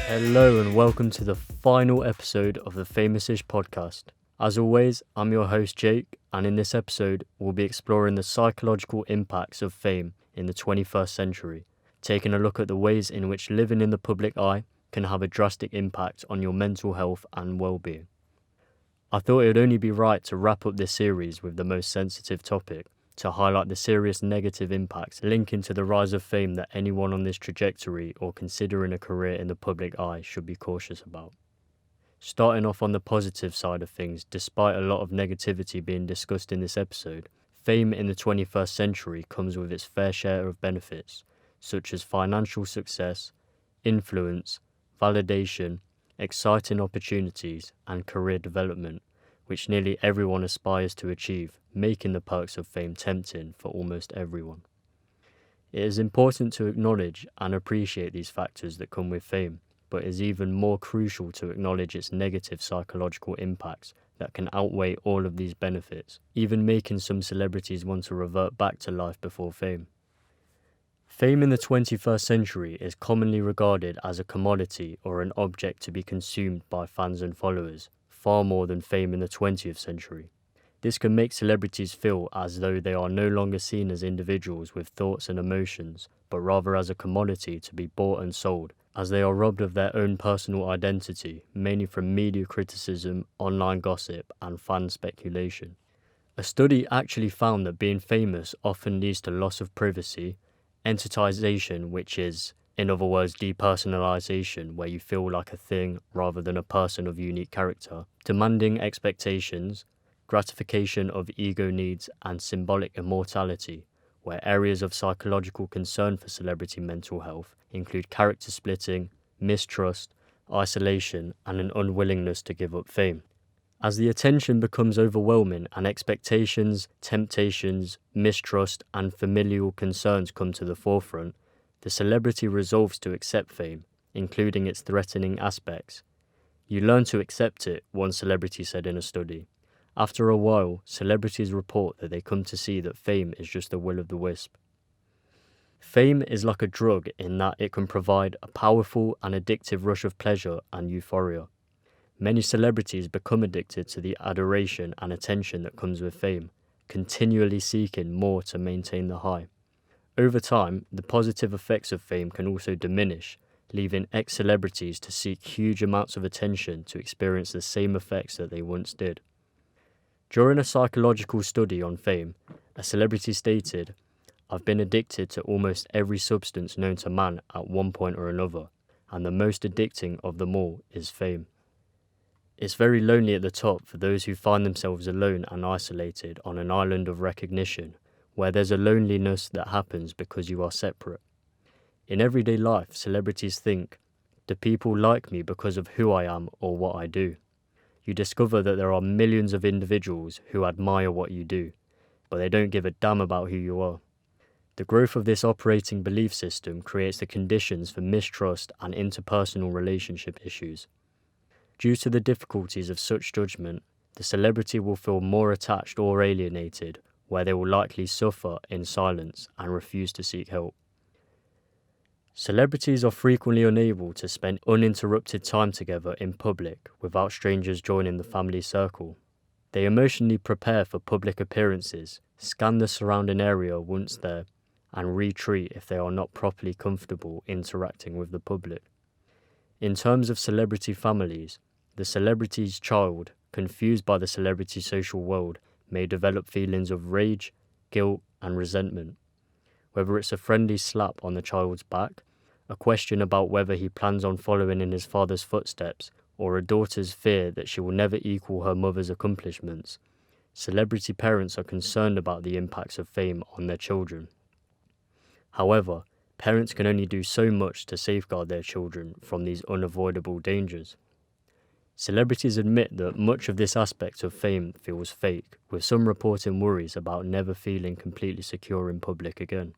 Hello and welcome to the final episode of the Famous-ish podcast. As always, I'm your host Jake, and in this episode we'll be exploring the psychological impacts of fame in the 21st century, taking a look at the ways in which living in the public eye can have a drastic impact on your mental health and well-being. I thought it would only be right to wrap up this series with the most sensitive topic, to highlight the serious negative impacts linking to the rise of fame that anyone on this trajectory or considering a career in the public eye should be cautious about. Starting off on the positive side of things, despite a lot of negativity being discussed in this episode, fame in the 21st century comes with its fair share of benefits, such as financial success, influence, validation, exciting opportunities, and career development, which nearly everyone aspires to achieve, making the perks of fame tempting for almost everyone. It is important to acknowledge and appreciate these factors that come with fame, but it is even more crucial to acknowledge its negative psychological impacts that can outweigh all of these benefits, even making some celebrities want to revert back to life before fame. Fame in the 21st century is commonly regarded as a commodity or an object to be consumed by fans and followers, far more than fame in the 20th century. This can make celebrities feel as though they are no longer seen as individuals with thoughts and emotions, but rather as a commodity to be bought and sold, as they are robbed of their own personal identity, mainly from media criticism, online gossip, and fan speculation. A study actually found that being famous often leads to loss of privacy, entitization, which is, in other words, depersonalisation, where you feel like a thing rather than a person of unique character, demanding expectations, gratification of ego needs, and symbolic immortality, where areas of psychological concern for celebrity mental health include character splitting, mistrust, isolation, and an unwillingness to give up fame. As the attention becomes overwhelming and expectations, temptations, mistrust, and familial concerns come to the forefront, the celebrity resolves to accept fame, including its threatening aspects. You learn to accept it, one celebrity said in a study. After a while, celebrities report that they come to see that fame is just a will o' the wisp. Fame is like a drug in that it can provide a powerful and addictive rush of pleasure and euphoria. Many celebrities become addicted to the adoration and attention that comes with fame, continually seeking more to maintain the high. Over time, the positive effects of fame can also diminish, leaving ex-celebrities to seek huge amounts of attention to experience the same effects that they once did. During a psychological study on fame, a celebrity stated, "I've been addicted to almost every substance known to man at one point or another, and the most addicting of them all is fame." It's very lonely at the top for those who find themselves alone and isolated on an island of recognition, where there's a loneliness that happens because you are separate. In everyday life, celebrities think, do people like me because of who I am or what I do? You discover that there are millions of individuals who admire what you do, but they don't give a damn about who you are. The growth of this operating belief system creates the conditions for mistrust and interpersonal relationship issues. Due to the difficulties of such judgment, the celebrity will feel more attached or alienated, where they will likely suffer in silence and refuse to seek help. Celebrities are frequently unable to spend uninterrupted time together in public without strangers joining the family circle. They emotionally prepare for public appearances, scan the surrounding area once there, and retreat if they are not properly comfortable interacting with the public. In terms of celebrity families, the celebrity's child, confused by the celebrity social world, may develop feelings of rage, guilt, and resentment. Whether it's a friendly slap on the child's back, a question about whether he plans on following in his father's footsteps, or a daughter's fear that she will never equal her mother's accomplishments, celebrity parents are concerned about the impacts of fame on their children. However, parents can only do so much to safeguard their children from these unavoidable dangers. Celebrities admit that much of this aspect of fame feels fake, with some reporting worries about never feeling completely secure in public again.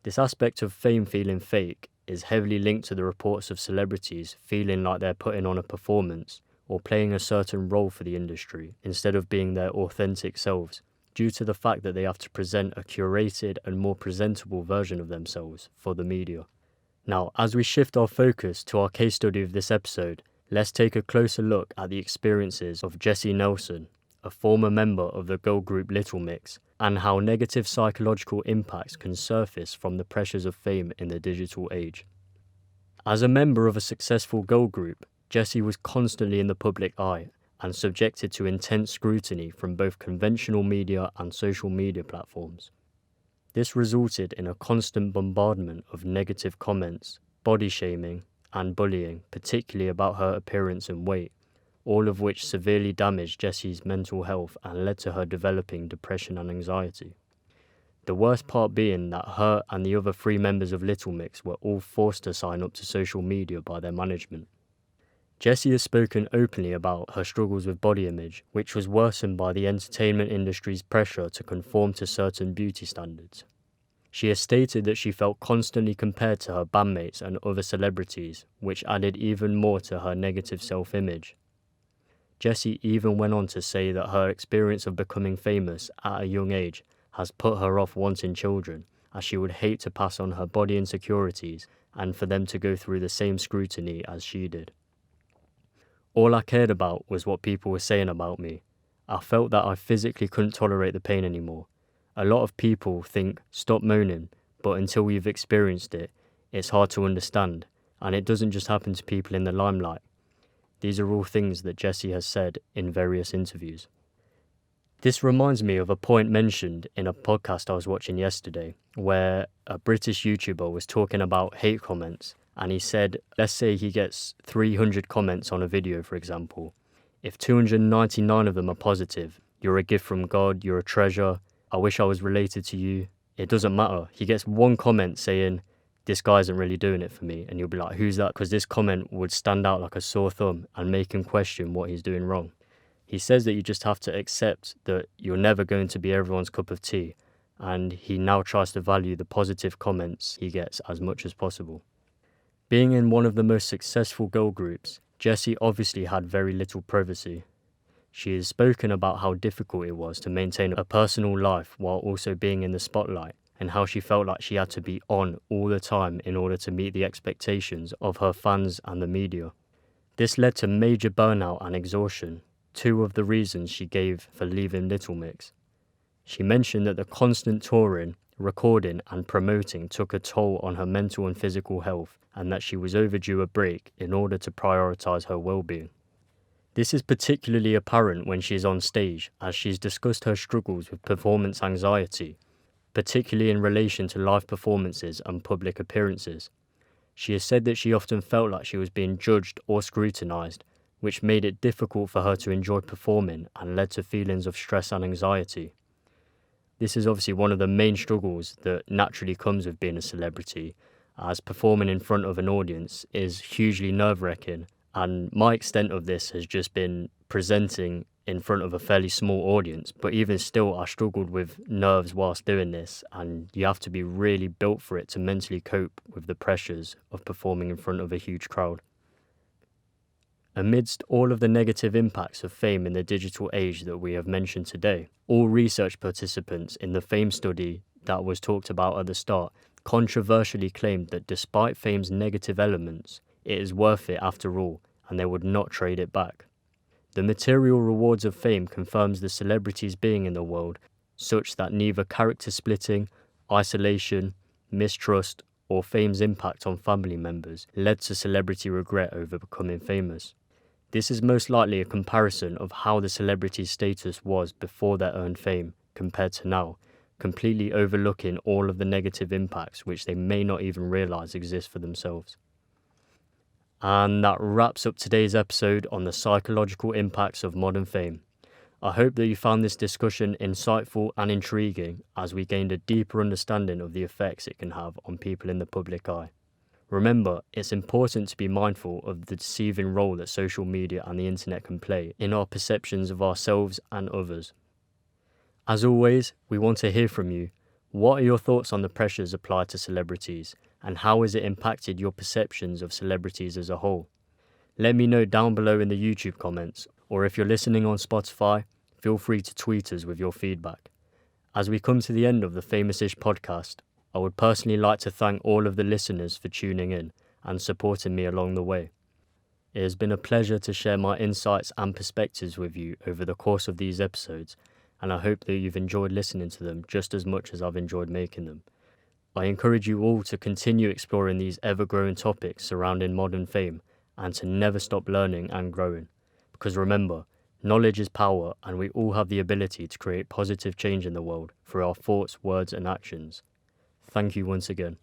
This aspect of fame feeling fake is heavily linked to the reports of celebrities feeling like they're putting on a performance or playing a certain role for the industry instead of being their authentic selves, due to the fact that they have to present a curated and more presentable version of themselves for the media. Now, as we shift our focus to our case study of this episode, let's take a closer look at the experiences of Jessie Nelson, a former member of the girl group Little Mix, and how negative psychological impacts can surface from the pressures of fame in the digital age. As a member of a successful girl group, Jessie was constantly in the public eye and subjected to intense scrutiny from both conventional media and social media platforms. This resulted in a constant bombardment of negative comments, body shaming, and bullying, particularly about her appearance and weight, all of which severely damaged Jessie's mental health and led to her developing depression and anxiety. The worst part being that her and the other 3 members of Little Mix were all forced to sign up to social media by their management. Jessie has spoken openly about her struggles with body image, which was worsened by the entertainment industry's pressure to conform to certain beauty standards. She has stated that she felt constantly compared to her bandmates and other celebrities, which added even more to her negative self-image. Jessie even went on to say that her experience of becoming famous at a young age has put her off wanting children, as she would hate to pass on her body insecurities and for them to go through the same scrutiny as she did. All I cared about was what people were saying about me. I felt that I physically couldn't tolerate the pain anymore. A lot of people think, stop moaning, but until you've experienced it, it's hard to understand, and it doesn't just happen to people in the limelight. These are all things that Jessie has said in various interviews. This reminds me of a point mentioned in a podcast I was watching yesterday, where a British YouTuber was talking about hate comments, and he said, let's say he gets 300 comments on a video, for example. If 299 of them are positive, you're a gift from God, you're a treasure, I wish I was related to you, it doesn't matter. He gets one comment saying, this guy isn't really doing it for me, and you'll be like, who's that? Because this comment would stand out like a sore thumb and make him question what he's doing wrong. He says that you just have to accept that you're never going to be everyone's cup of tea, and he now tries to value the positive comments he gets as much as possible. Being in one of the most successful girl groups, Jessie obviously had very little privacy. She has spoken about how difficult it was to maintain a personal life while also being in the spotlight, and how she felt like she had to be on all the time in order to meet the expectations of her fans and the media. This led to major burnout and exhaustion, 2 of the reasons she gave for leaving Little Mix. She mentioned that the constant touring, recording and promoting took a toll on her mental and physical health, and that she was overdue a break in order to prioritise her well-being. This is particularly apparent when she is on stage, as she's discussed her struggles with performance anxiety, particularly in relation to live performances and public appearances. She has said that she often felt like she was being judged or scrutinised, which made it difficult for her to enjoy performing and led to feelings of stress and anxiety. This is obviously one of the main struggles that naturally comes with being a celebrity, as performing in front of an audience is hugely nerve-wracking, and my extent of this has just been presenting in front of a fairly small audience, but even still I struggled with nerves whilst doing this, and you have to be really built for it to mentally cope with the pressures of performing in front of a huge crowd. Amidst all of the negative impacts of fame in the digital age that we have mentioned today, all research participants in the fame study that was talked about at the start controversially claimed that despite fame's negative elements, it is worth it after all, and they would not trade it back. The material rewards of fame confirms the celebrity's being in the world, such that neither character splitting, isolation, mistrust, or fame's impact on family members led to celebrity regret over becoming famous. This is most likely a comparison of how the celebrity's status was before their earned fame compared to now, completely overlooking all of the negative impacts which they may not even realise exist for themselves. And that wraps up today's episode on the psychological impacts of modern fame. I hope that you found this discussion insightful and intriguing, as we gained a deeper understanding of the effects it can have on people in the public eye. Remember, it's important to be mindful of the deceiving role that social media and the internet can play in our perceptions of ourselves and others. As always, we want to hear from you. What are your thoughts on the pressures applied to celebrities, and how has it impacted your perceptions of celebrities as a whole? Let me know down below in the YouTube comments, or if you're listening on Spotify, feel free to tweet us with your feedback. As we come to the end of the Famous-ish podcast, I would personally like to thank all of the listeners for tuning in and supporting me along the way. It has been a pleasure to share my insights and perspectives with you over the course of these episodes, and I hope that you've enjoyed listening to them just as much as I've enjoyed making them. I encourage you all to continue exploring these ever-growing topics surrounding modern fame and to never stop learning and growing. Because remember, knowledge is power, and we all have the ability to create positive change in the world through our thoughts, words and actions. Thank you once again.